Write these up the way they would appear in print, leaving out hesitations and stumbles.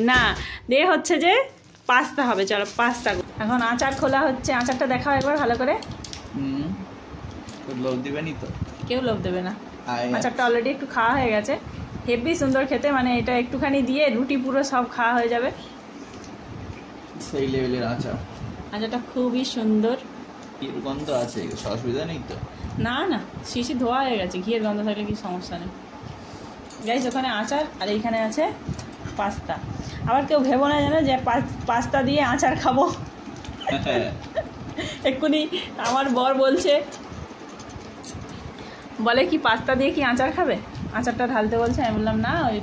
না দিয়ে হচ্ছে যে পাস্তা হবে, চলো পাস্তা। এখন আচার খোলা হচ্ছে, আচারটা দেখাও একবার ভালো করে। লোভ দিবেনি তো? কেউ লোভ দেবে না, আচারটা অলরেডি একটু খাওয়া হয়ে গেছে, হেভি সুন্দর খেতে, মানে এটা একটুখানি দিয়ে রুটি পুরো সব খাওয়া হয়ে যাবে, সেই লেভেলের আচার। আচারটা খুবই সুন্দর। ঘিয়ের গন্ধ আছে, অসুবিধা নেই তো? না না, শিশি ধোয়া হয়ে গেছে, ঘিয়ের গন্ধ থাকলে কি সমস্যা নেই। গাইস ওখানে আচার আর এইখানে আছে পাস্তা। আবার কেউ ভেবো না জানো যে পাস্তা দিয়ে আচার খাবো। এক্ষুনি আমার বর বলছে, বলে কি পাস্তা দিয়ে কি আচার খাবে, আচারটা ঢালতে বলছে। আমি বললাম না, ওই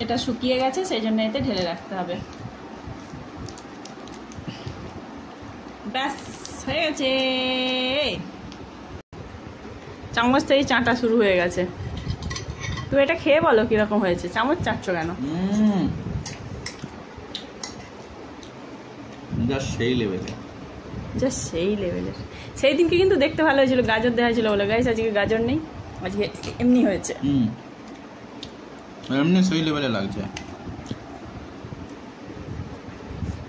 এটা শুকিয়ে গেছে সেই জন্য এতে ঢেলে রাখতে হবে। ব্যাস হয়ে গেছে, চামচ থেকে চাটা শুরু হয়ে গেছে। তুমি এটা খেয়ে বলো কিরকম হয়েছে, চামচ চাটছ কেন? সেই লেভেলের, জাস্ট সেই লেভেলের। সেই দিনকে কিন্তু দেখতে ভালো হয়েছিল, গাজর দেওয়া ছিল বলে। গাইস আজকে গাজর নেই, আজকে এমনি হয়েছে। এমনি সেই লেভেলে লাগছে।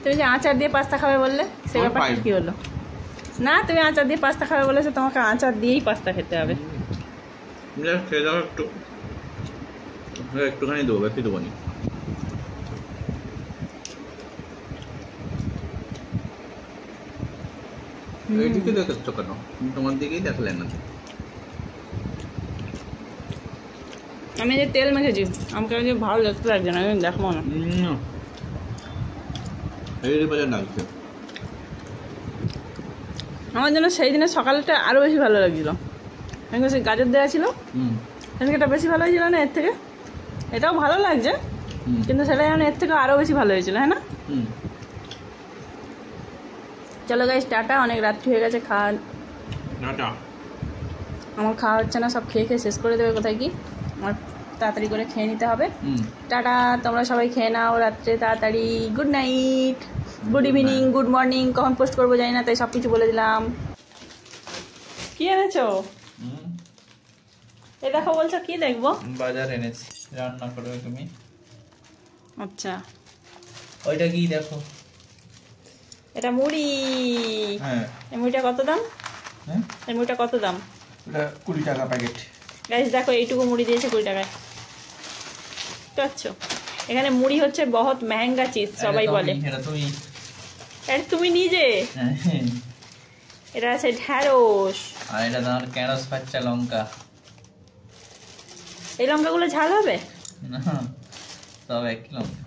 তুমি যে আচার দিয়ে পাস্তা খাবে বললে, সেই ব্যাপারটা কি হলো? না, তুমি আচার দিয়ে পাস্তা খাবে বলেছো, তোমাকে আচার দিয়েই পাস্তা খেতে হবে। খেয়ে যাও একটু, একটুখানি দেবো, বেশি দেবো নি। এইদিকে দেখেছ কেন? তোমার দিকেই দেখলেন না। আমি যে তেল মেখেছি আমাকে যে ভালো দেখতে লাগছে না, আমি দেখবো না। লাগছে আমার জন্য সেই দিনের সকালটা আরো বেশি ভালো লাগছিল, সেই গাজর দেওয়া ছিল, এটা বেশি ভালো হয়েছিল না এর থেকে? এটাও ভালো লাগছে কিন্তু সেটা যেন এর থেকে আরো বেশি ভালো হয়েছিল, হ্যাঁ না? চলো গাইস টাটা, অনেক রাত্রি হয়ে গেছে, খাওয়া আমার খাওয়া হচ্ছে না, সব খেয়ে খেয়ে শেষ করে দেবে কোথায় কি, আমার তাড়াতাড়ি করে খেয়ে নিতে হবে। টাটা, তোমরা সবাই খেয়ে নাও রাত্রে তাড়াতাড়ি। Good night, good evening, good morning, কখন পোস্ট করবো জানি না, তাই সব কিছু বলে দিলাম। কি এনেছো? এই দেখো, বলছো কি দেখবো? বাজার এনেছি, রান্না করবে তুমি। আচ্ছা, ওইটা কি দেখো? এটা মুড়ি। হ্যাঁ, এই মুড়িটা কত দাম? হ্যাঁ, এই মুড়িটা কত দাম? এটা 20 টাকা প্যাকেট। গাইস দেখো, এইটুকু মুড়ি দিয়েছে 20 টাকায়, বুঝছো? এখানে মুড়ি হচ্ছে বহুত মেহেঙ্গা চিজ, সবাই বলে। এটা তুমি নিজে, এটা আছে ঢ্যাঁড়স, আর এটা তোমার কেরস পাচ্চা লঙ্কা। এই লঙ্কাগুলো ঝাল হবে না, সব এক লঙ্কা।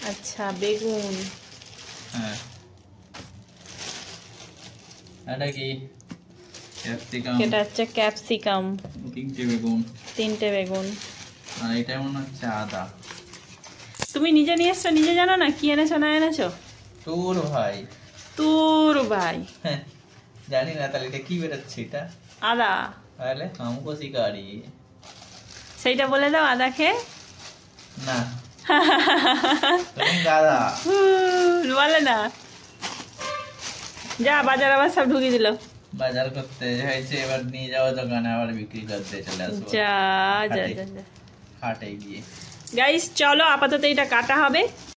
আচ্ছা, বেগুন। হ্যাঁ, এটা কি? ক্যাপসিকাম। এটা হচ্ছে ক্যাপসিকাম, 3টে বেগুন। 3টে বেগুন। আর এটা মনে হচ্ছে আদা। তুমি নিজে নিয়ে এসছো, নিজে জানো না কি এনেছো না এনেছো? তোর ভাই। তোর ভাই? জানি না, তাহলে এটা কি বেরোচ্ছে? এটা আদা। তাহলে আমকো শিকারি, সেইটা বলে দাও, আদা খেয়ে না তুমি দাদা বলে না। যা, বাজার আবার সব ঢুকিয়ে দিল। বাজার করতে হয়েছে, এবার নিয়ে যাওয়া দোকানে আবার বিক্রি করতে চলে আসবো। যা যা যা, হাটে গিয়ে। গাইস চলো, আপাতত এটা কাটা হবে।